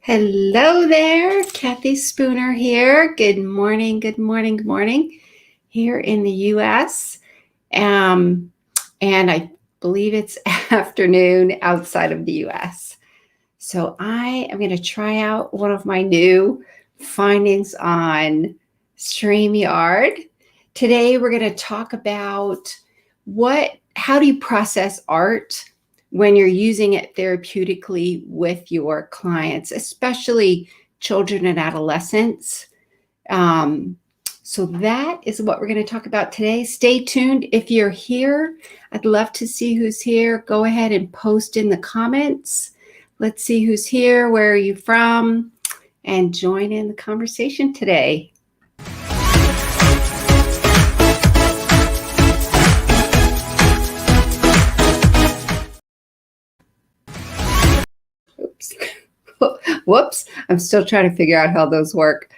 Hello there, Kathy Spooner here. Good morning, good morning, good morning here in the US. And I believe it's afternoon outside of the US. So I am going to try out one of my new findings on StreamYard. Today we're going to talk about how do you process art when you're using it therapeutically with your clients, especially children and adolescents. So that is what we're going to talk about today. Stay tuned. If you're here, I'd love to see who's here. Go ahead and post in the comments. Let's see who's here. Where are you from? And join in the conversation today. Oops. Whoops. I'm still trying to figure out how those work.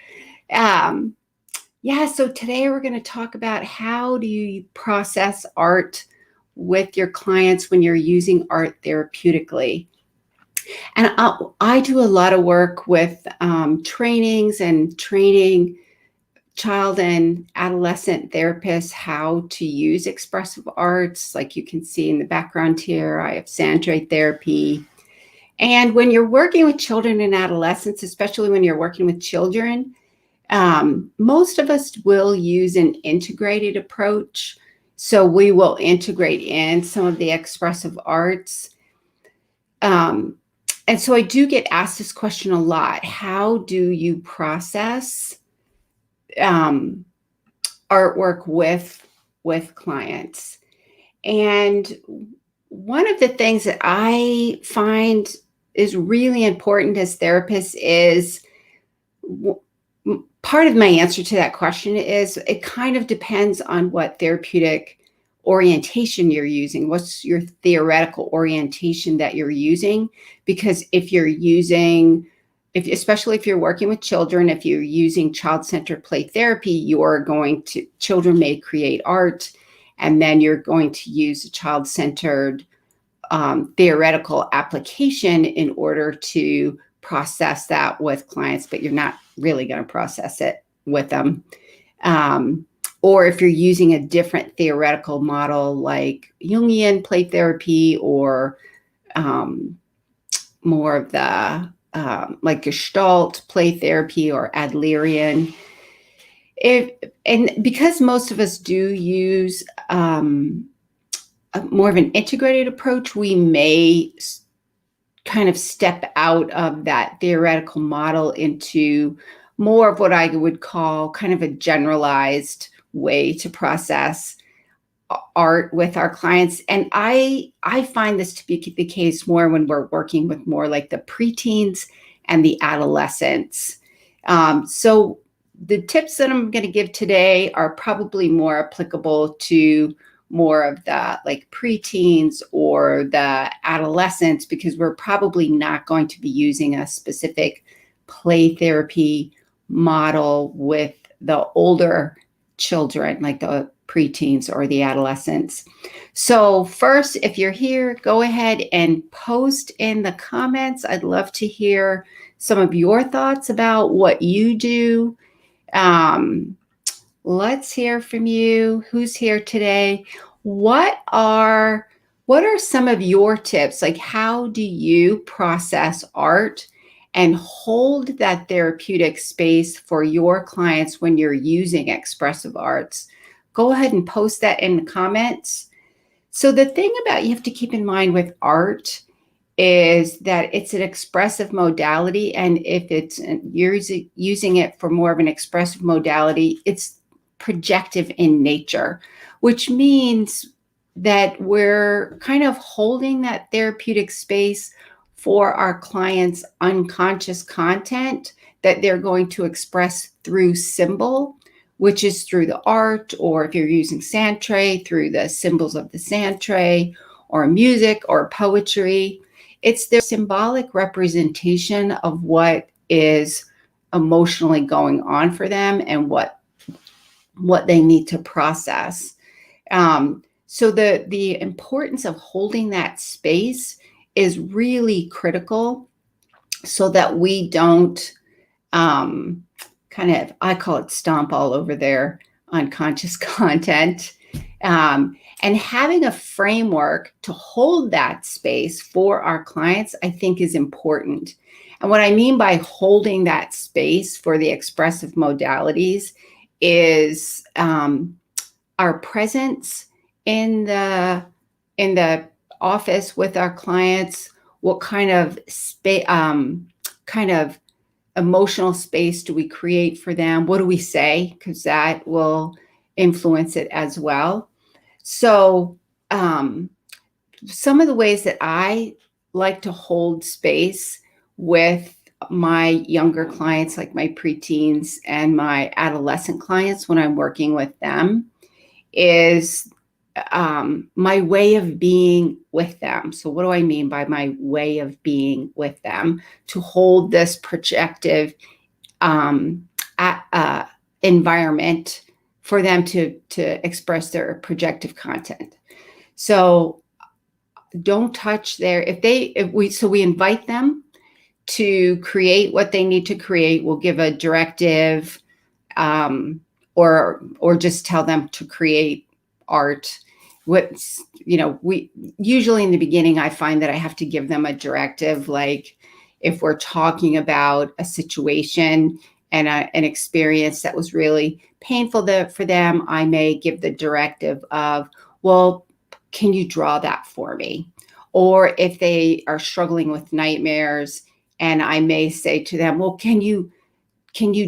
So today we're going to talk about how do you process art with your clients when you're using art therapeutically. And I do a lot of work with trainings and training child and adolescent therapists how to use expressive arts. Like you can see in the background here, I have Sandra therapy. And when you're working with children and adolescents, especially when you're working with children, most of us will use an integrated approach. So we will integrate in some of the expressive arts. And so I do get asked this question a lot. How do you process artwork with clients? And one of the things that I find is really important as therapists is part of my answer to that question is it kind of depends on what therapeutic orientation you're using. What's your theoretical orientation that you're using? Because if you're using, especially if you're working with children, if you're using child-centered play therapy, children may create art, and then you're going to use a child-centered theoretical application in order to process that with clients, but you're not really going to process it with them. Or if you're using a different theoretical model like Jungian play therapy or more of the like Gestalt play therapy or Adlerian. And because most of us do use more of an integrated approach, we may kind of step out of that theoretical model into more of what I would call kind of a generalized way to process art with our clients. And I find this to be the case more when we're working with more like the preteens and the adolescents. So the tips that I'm going to give today are probably more applicable to more of the like preteens or the adolescents, because we're probably not going to be using a specific play therapy model with the older children, like the preteens or the adolescents. So first, if you're here, go ahead and post in the comments. I'd love to hear some of your thoughts about what you do. Let's hear from you. Who's here today? What are some of your tips? Like, how do you process art and hold that therapeutic space for your clients when you're using expressive arts? Go ahead and post that in the comments. So the thing about you have to keep in mind with art is that it's an expressive modality. And if you're using it for more of an expressive modality, it's projective in nature, which means that we're kind of holding that therapeutic space for our clients' unconscious content that they're going to express through symbol, which is through the art, or if you're using sand tray, through the symbols of the sand tray, or music or poetry. It's their symbolic representation of what is emotionally going on for them and what they need to process. So the importance of holding that space is really critical so that we don't kind of, I call it stomp all over their unconscious content. And having a framework to hold that space for our clients, I think, is important. And what I mean by holding that space for the expressive modalities is our presence in the office with our clients. What kind of kind of emotional space do we create for them? What do we say? Because that will influence it as well. So some of the ways that I like to hold space with my younger clients, like my preteens and my adolescent clients when I'm working with them, is my way of being with them. So what do I mean by my way of being with them? To hold this projective environment for them to express their projective content. So don't touch we invite them to create what they need to create. We'll give a directive, or just tell them to create art. We usually in the beginning, I find that I have to give them a directive. Like if we're talking about a situation and an experience that was really painful for them, I may give the directive of, well, can you draw that for me? Or if they are struggling with nightmares, and I may say to them, well, can you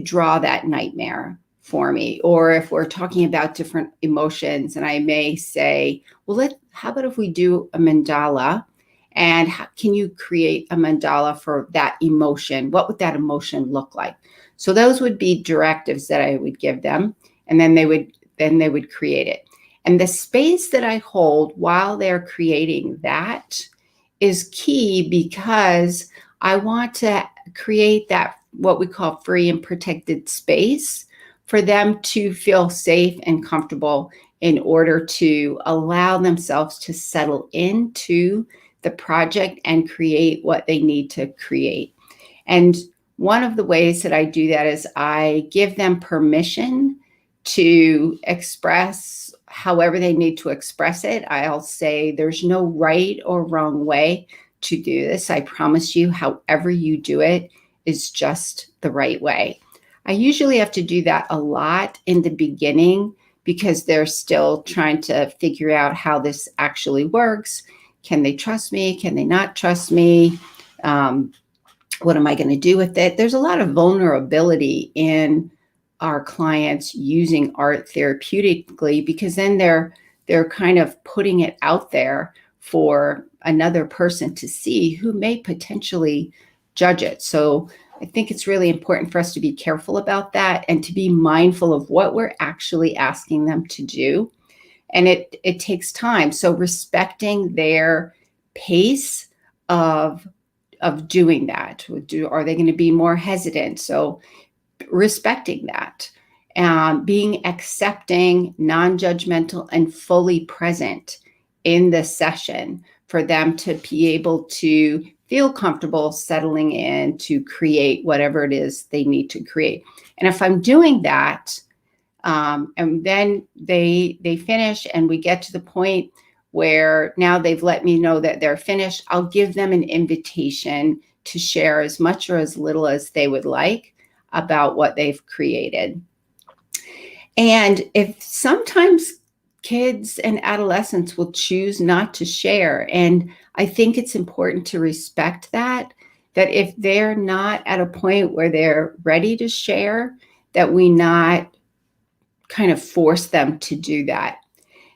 draw that nightmare for me? Or if we're talking about different emotions, and I may say, well, how about if we do a mandala, and can you create a mandala for that emotion? What would that emotion look like? So those would be directives that I would give them, and then they would create it. And the space that I hold while they're creating that is key, because I want to create that, what we call free and protected space, for them to feel safe and comfortable in order to allow themselves to settle into the project and create what they need to create. And one of the ways that I do that is I give them permission to express however they need to express it. I'll say there's no right or wrong way to do this. I promise you, however you do it is just the right way. I usually have to do that a lot in the beginning, because they're still trying to figure out how this actually works. Can they trust me? Can they not trust me? What am I going to do with it? There's a lot of vulnerability in our clients using art therapeutically, because then they're kind of putting it out there for another person to see who may potentially judge it. So I think it's really important for us to be careful about that and to be mindful of what we're actually asking them to do. And it takes time. So respecting their pace of doing that. Are they going to be more hesitant? So respecting that, being accepting, non-judgmental, and fully present in the session for them to be able to feel comfortable settling in to create whatever it is they need to create. And if I'm doing that, and then they finish and we get to the point where now they've let me know that they're finished, I'll give them an invitation to share as much or as little as they would like about what they've created. And if sometimes kids and adolescents will choose not to share, and I think it's important to respect that if they're not at a point where they're ready to share, that we not kind of force them to do that.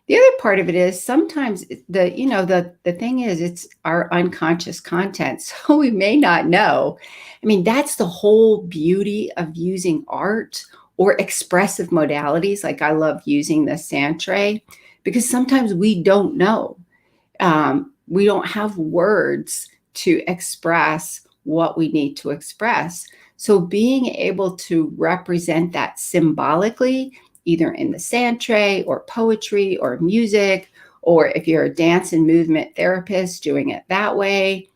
The other part of it is sometimes the thing is, it's our unconscious content, so we may not know. I mean, that's the whole beauty of using art or expressive modalities. Like I love using the sand tray, because sometimes we don't know. We don't have words to express what we need to express. So being able to represent that symbolically, either in the sand tray or poetry or music, or if you're a dance and movement therapist, doing it that way,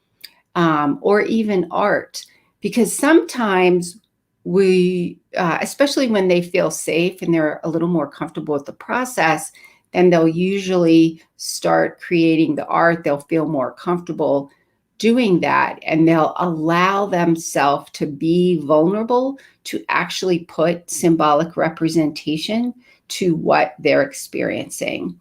or even art. because sometimes we, especially when they feel safe and they're a little more comfortable with the process, then they'll usually start creating the art. They'll feel more comfortable doing that, and they'll allow themselves to be vulnerable to actually put symbolic representation to what they're experiencing.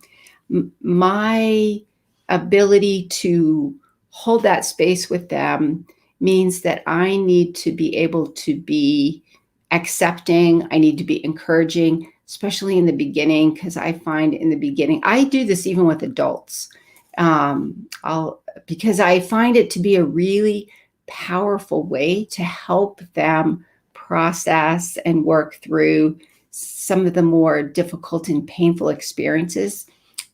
My ability to hold that space with them means that I need to be able to be accepting. I need to be encouraging, especially in the beginning, because I find in the beginning, I do this even with adults, because I find it to be a really powerful way to help them process and work through some of the more difficult and painful experiences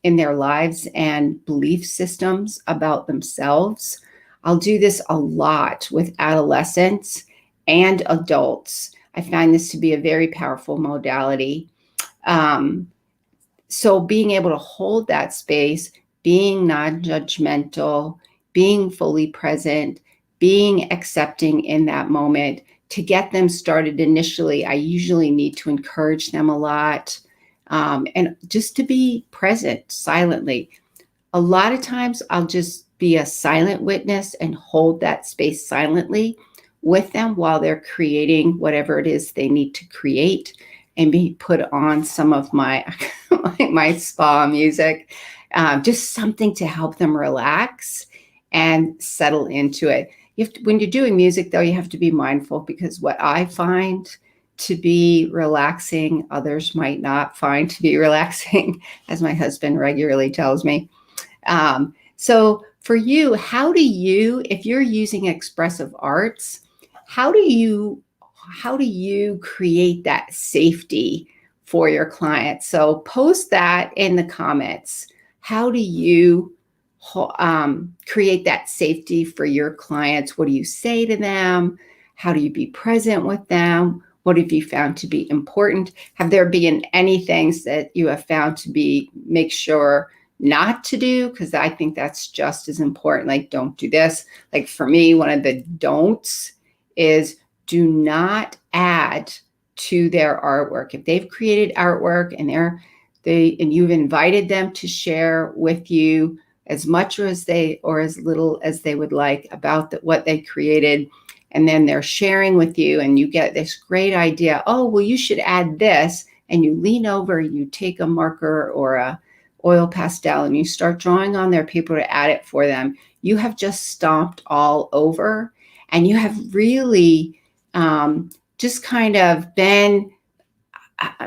in their lives and belief systems about themselves. I'll do this a lot with adolescents and adults. I find this to be a very powerful modality. So being able to hold that space, being non-judgmental, being fully present, being accepting in that moment, to get them started initially, I usually need to encourage them a lot, and just to be present silently. A lot of times I'll just be a silent witness and hold that space silently with them while they're creating whatever it is they need to create, and be put on some of my my spa music, just something to help them relax and settle into it. When you're doing music, though, you have to be mindful, because what I find to be relaxing, others might not find to be relaxing, as my husband regularly tells me. So for you, how do you, if you're using expressive arts, how do you create that safety for your clients? So post that in the comments. How do you create that safety for your clients? What do you say to them? How do you be present with them? What have you found to be important? Have there been any things that you have found to be, make sure not to do? Because I think that's just as important. Like, don't do this. Like for me, one of the don'ts is do not add to their artwork. If they've created artwork and and you've invited them to share with you as much or as little as they would like about what they created, and then they're sharing with you, and you get this great idea, oh, well, you should add this, and you lean over, you take a marker or a oil pastel, and you start drawing on their paper to add it for them. You have just stomped all over, and you have really just kind of been,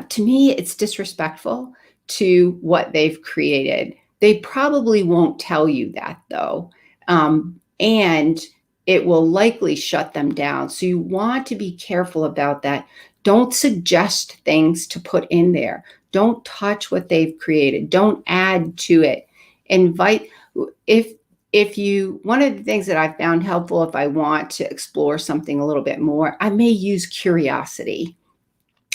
to me, it's disrespectful to what they've created. They probably won't tell you that, though, and it will likely shut them down. So you want to be careful about that. Don't suggest things to put in there. Don't touch what they've created. Don't add to it. Invite, if you, one of the things that I found helpful, if I want to explore something a little bit more, I may use curiosity.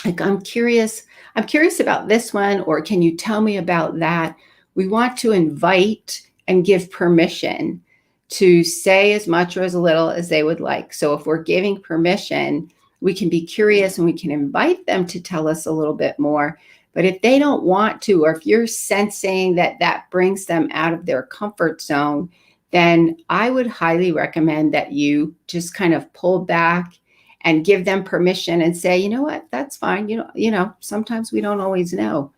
Like, I'm curious about this one, or can you tell me about that? We want to invite and give permission to say as much or as little as they would like. So if we're giving permission, we can be curious and we can invite them to tell us a little bit more. But if they don't want to, or if you're sensing that that brings them out of their comfort zone, then I would highly recommend that you just kind of pull back and give them permission and say, you know what, that's fine. Sometimes we don't always know.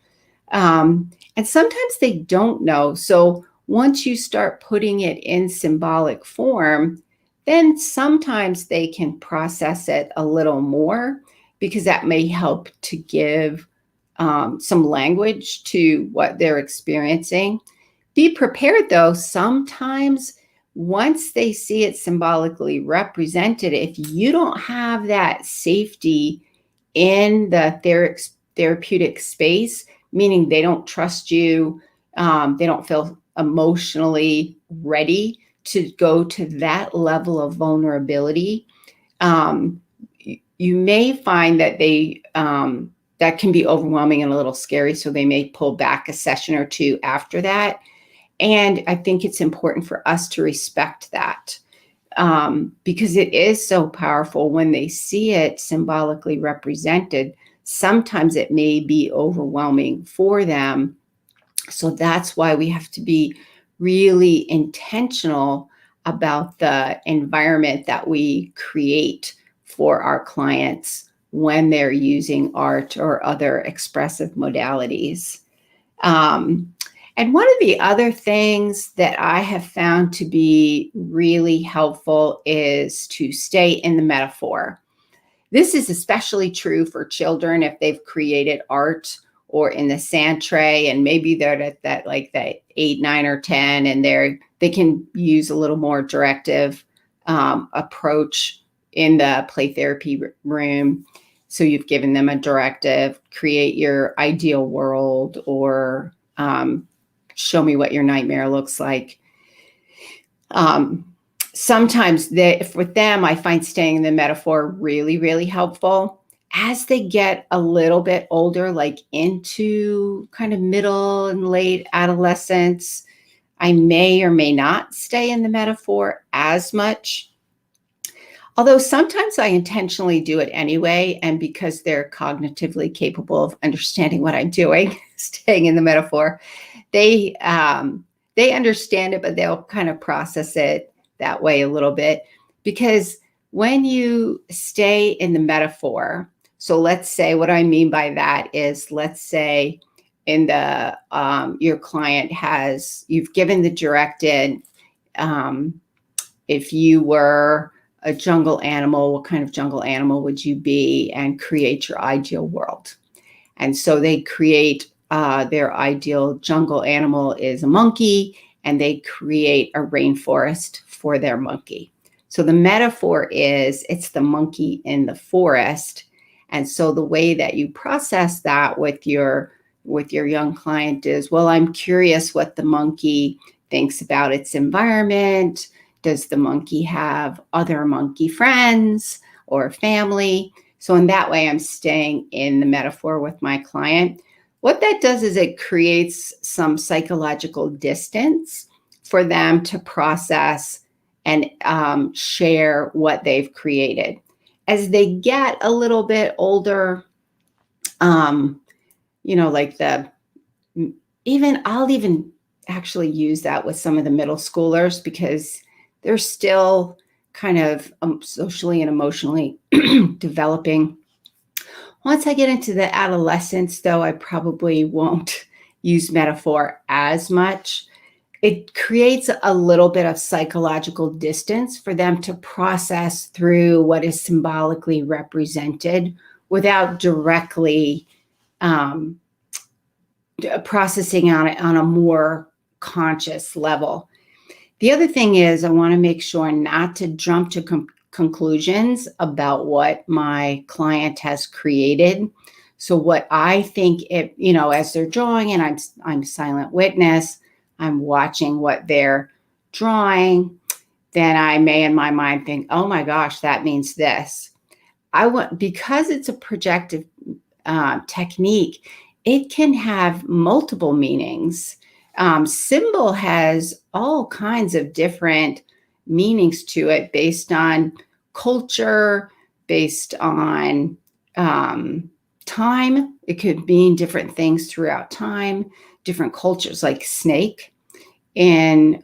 And sometimes they don't know. So once you start putting it in symbolic form, then sometimes they can process it a little more, because that may help to give some language to what they're experiencing. Be prepared, though. Sometimes once they see it symbolically represented, if you don't have that safety in the therapeutic space, meaning they don't trust you, they don't feel emotionally ready to go to that level of vulnerability, you may find that that can be overwhelming and a little scary. So they may pull back a session or two after that. And I think it's important for us to respect that. because it is so powerful when they see it symbolically represented. Sometimes it may be overwhelming for them. So that's why we have to be really intentional about the environment that we create for our clients when they're using art or other expressive modalities. And one of the other things that I have found to be really helpful is to stay in the metaphor. This is especially true for children if they've created art or in the sand tray, and maybe they're at that like that 8, 9, or 10, and they can use a little more directive approach in the play therapy room. So you've given them a directive: create your ideal world, or show me what your nightmare looks like. Sometimes with them, I find staying in the metaphor really, really helpful. As they get a little bit older, like into kind of middle and late adolescence, I may or may not stay in the metaphor as much. Although sometimes I intentionally do it anyway, and because they're cognitively capable of understanding what I'm doing, staying in the metaphor, they understand it, but they'll kind of process it that way a little bit. Because when you stay in the metaphor, so let's say, what I mean by that is, let's say in the your client you've given the directive, if you were a jungle animal, what kind of jungle animal would you be, and create your ideal world. And so they create their ideal jungle animal is a monkey, and they create a rainforest for their monkey. So the metaphor is it's the monkey in the forest. And so the way that you process that with your young client is, well, I'm curious what the monkey thinks about its environment. Does the monkey have other monkey friends or family? So in that way, I'm staying in the metaphor with my client. What that does is it creates some psychological distance for them to process and share what they've created. As they get a little bit older, like I'll even actually use that with some of the middle schoolers, because they're still kind of socially and emotionally developing. Once I get into the adolescence, though, I probably won't use metaphor as much. It creates a little bit of psychological distance for them to process through what is symbolically represented without directly processing on it on a more conscious level. The other thing is, I want to make sure not to jump to conclusions about what my client has created. So what I think, as they're drawing, and I'm silent witness, I'm watching what they're drawing, then I may in my mind think, oh my gosh, that means this. Because it's a projective technique, it can have multiple meanings. Symbol has all kinds of different meanings to it based on culture, based on time. It could mean different things throughout time, different cultures. Like snake in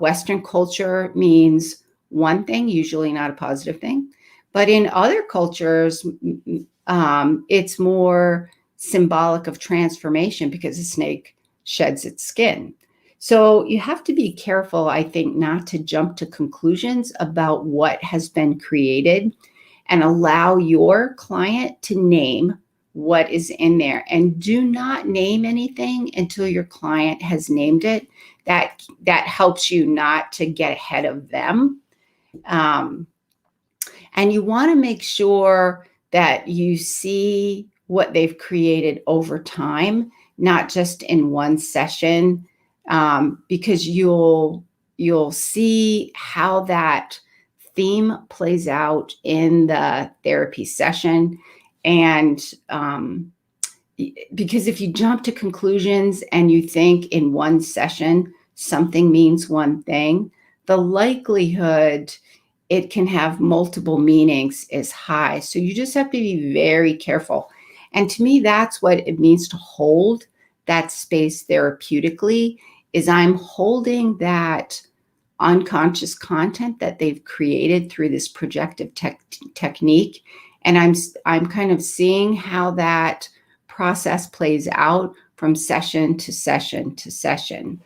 Western culture means one thing, usually not a positive thing. But in other cultures, it's more symbolic of transformation, because a snake sheds its skin. So you have to be careful, I think, not to jump to conclusions about what has been created, and allow your client to name what is in there. And do not name anything until your client has named it. That helps you not to get ahead of them. And you want to make sure that you see what they've created over time, not just in one session, because you'll see how that theme plays out in the therapy session. And because if you jump to conclusions and you think in one session something means one thing, the likelihood it can have multiple meanings is high. So you just have to be very careful. And to me, that's what it means to hold that space therapeutically, is I'm holding that unconscious content that they've created through this projective technique. And I'm kind of seeing how that process plays out from session to session to session.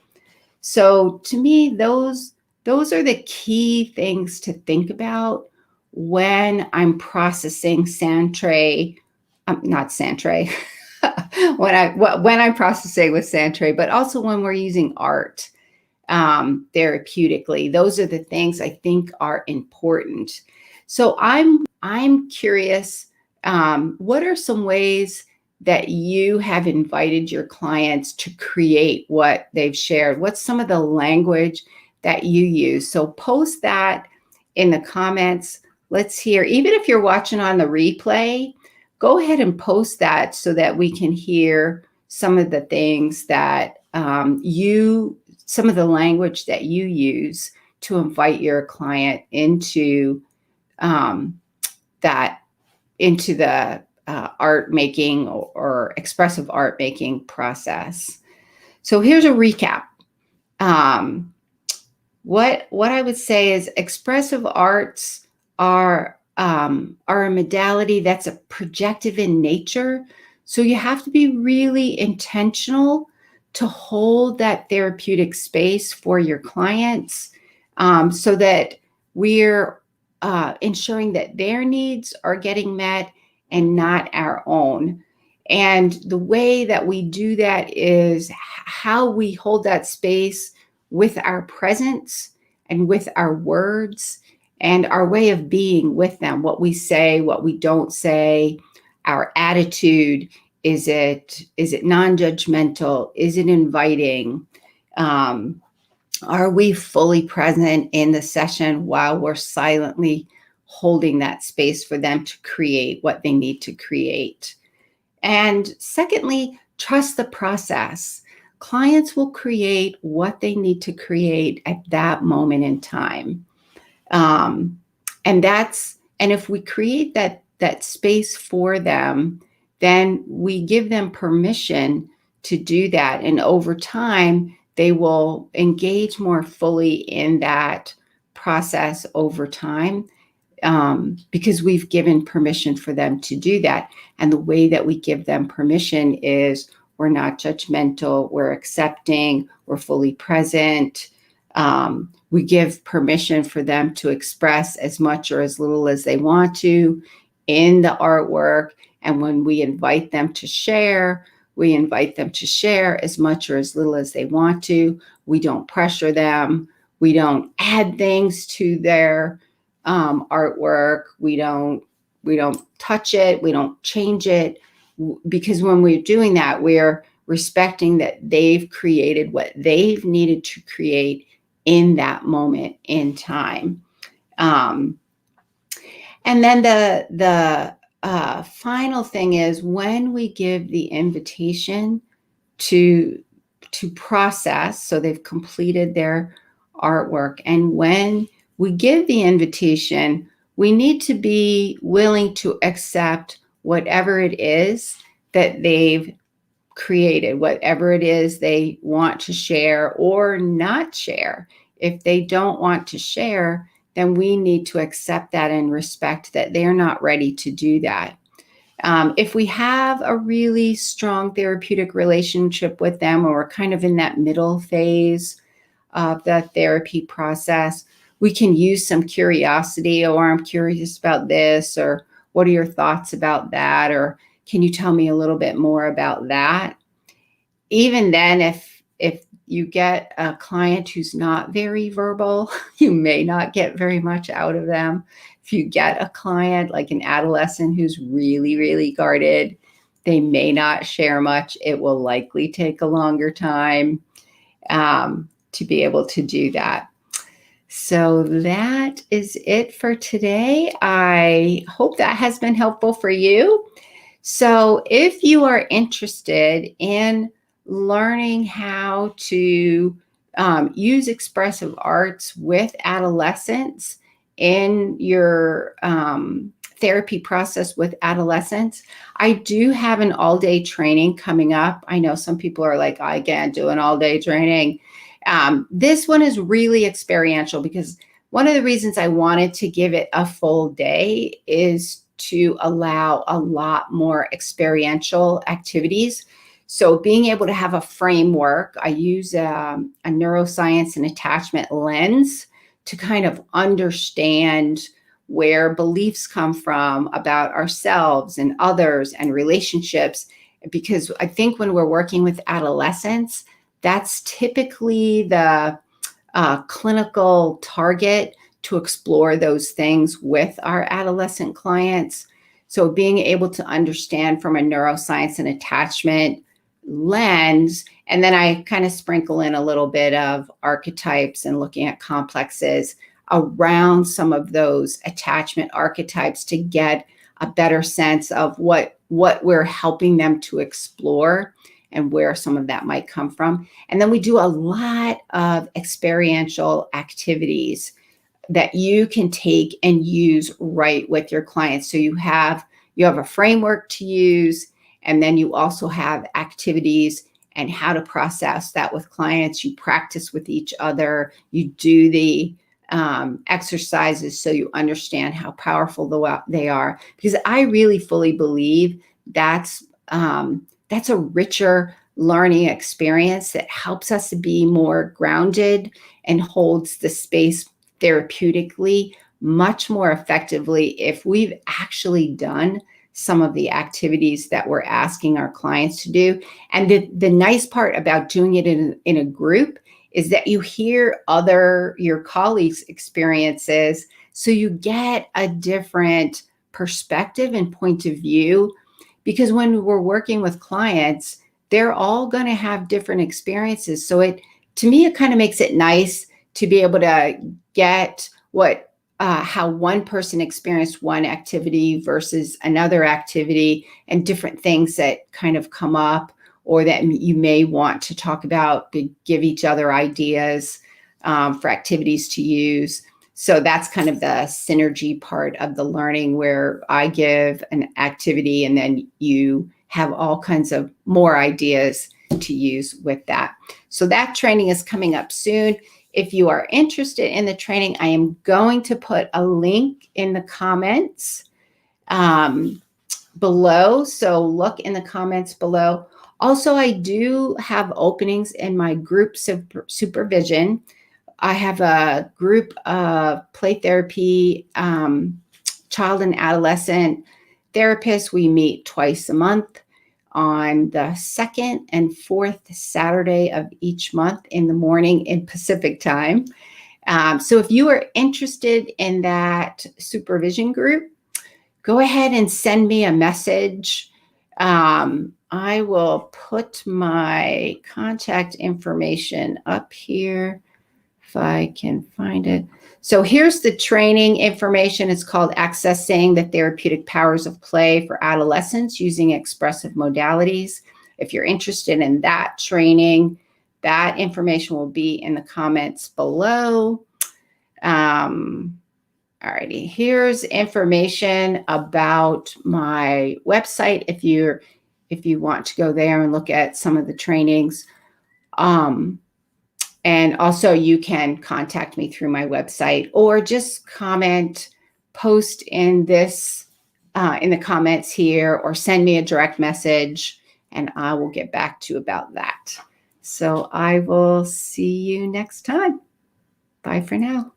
So to me, those are the key things to think about when I'm processing not Santre, when I'm processing with Santre, but also when we're using art therapeutically. Those are the things I think are important. So I'm curious, what are some ways that you have invited your clients to create what they've shared? What's some of the language that you use? So post that in the comments. Let's hear, even if you're watching on the replay, go ahead and post that so that we can hear some of the things that some of the language that you use to invite your client into the art making or expressive art making process. So here's a recap. What I would say is expressive arts are a modality that's a projective in nature. So you have to be really intentional to hold that therapeutic space for your clients, so that we're ensuring that their needs are getting met and not our own. And the way that we do that is how we hold that space with our presence and with our words and our way of being with them, what we say, what we don't say, our attitude. Is it non-judgmental? Is it inviting? Are we fully present in the session while we're silently holding that space for them to create what they need to create? And secondly, trust the process. Clients will create what they need to create at that moment in time. And if we create that space for them, then we give them permission to do that. And over time, they will engage more fully in that process over time, because we've given permission for them to do that. And the way that we give them permission is we're not judgmental, we're accepting, we're fully present. We give permission for them to express as much or as little as they want to in the artwork. And when we invite them to share, we invite them to share as much or as little as they want to. We don't pressure them. We don't add things to their artwork. We don't touch it. We don't change it, because when we're doing that, we're respecting that they've created what they've needed to create in that moment in time. And then the final thing is when we give the invitation to process, so they've completed their artwork, and when we give the invitation, we need to be willing to accept whatever it is that they've created, whatever it is they want to share or not share. If they don't want to share, then we need to accept that and respect that they're not ready to do that. If we have a really strong therapeutic relationship with them, or we're kind of in that middle phase of the therapy process, we can use some curiosity, or I'm curious about this, or what are your thoughts about that? Or can you tell me a little bit more about that? Even then, if you get a client who's not very verbal, you may not get very much out of them. If you get a client like an adolescent who's really, really guarded, they may not share much. It will likely take a longer time to be able to do that. So that is it for today. I hope that has been helpful for you. So if you are interested in learning how to use expressive arts with adolescents in your therapy process with adolescents, I do have an all-day training coming up. I know some people are like, I can't do an all-day training. This one is really experiential because one of the reasons I wanted to give it a full day is to allow a lot more experiential activities. So being able to have a framework, I use a neuroscience and attachment lens to kind of understand where beliefs come from about ourselves and others and relationships. Because I think when we're working with adolescents, that's typically the clinical target to explore those things with our adolescent clients. So being able to understand from a neuroscience and attachment lens, and then I kind of sprinkle in a little bit of archetypes and looking at complexes around some of those attachment archetypes to get a better sense of what we're helping them to explore and where some of that might come from. And then we do a lot of experiential activities that you can take and use right with your clients. So you have a framework to use, and then you also have activities and how to process that with clients. You practice with each other. You do the exercises so you understand how powerful they are. Because I really fully believe that's a richer learning experience that helps us to be more grounded and holds the space therapeutically much more effectively if we've actually done some of the activities that we're asking our clients to do. And the nice part about doing it in a group is that you hear your colleagues' experiences, so you get a different perspective and point of view. Because when we're working with clients, they're all going to have different experiences. So to me, it kind of makes it nice to be able to get how one person experienced one activity versus another activity, and different things that kind of come up or that you may want to talk about, to give each other ideas for activities to use. So that's kind of the synergy part of the learning, where I give an activity and then you have all kinds of more ideas to use with that. So that training is coming up soon. If you are interested in the training, I am going to put a link in the comments below. So look in the comments below. Also, I do have openings in my group supervision. I have a group of play therapy, child and adolescent therapists. We meet twice a month on the second and fourth Saturday of each month in the morning in Pacific time. So if you are interested in that supervision group, go ahead and send me a message. I will put my contact information up here if I can find it. So here's the training information. It's called Accessing the Therapeutic Powers of Play for Adolescents Using Expressive Modalities. If you're interested in that training, that information will be in the comments below. Alrighty, here's information about my website if you want to go there and look at some of the trainings. And also you can contact me through my website, or just post in this, in the comments here, or send me a direct message and I will get back to you about that. So I will see you next time. Bye for now.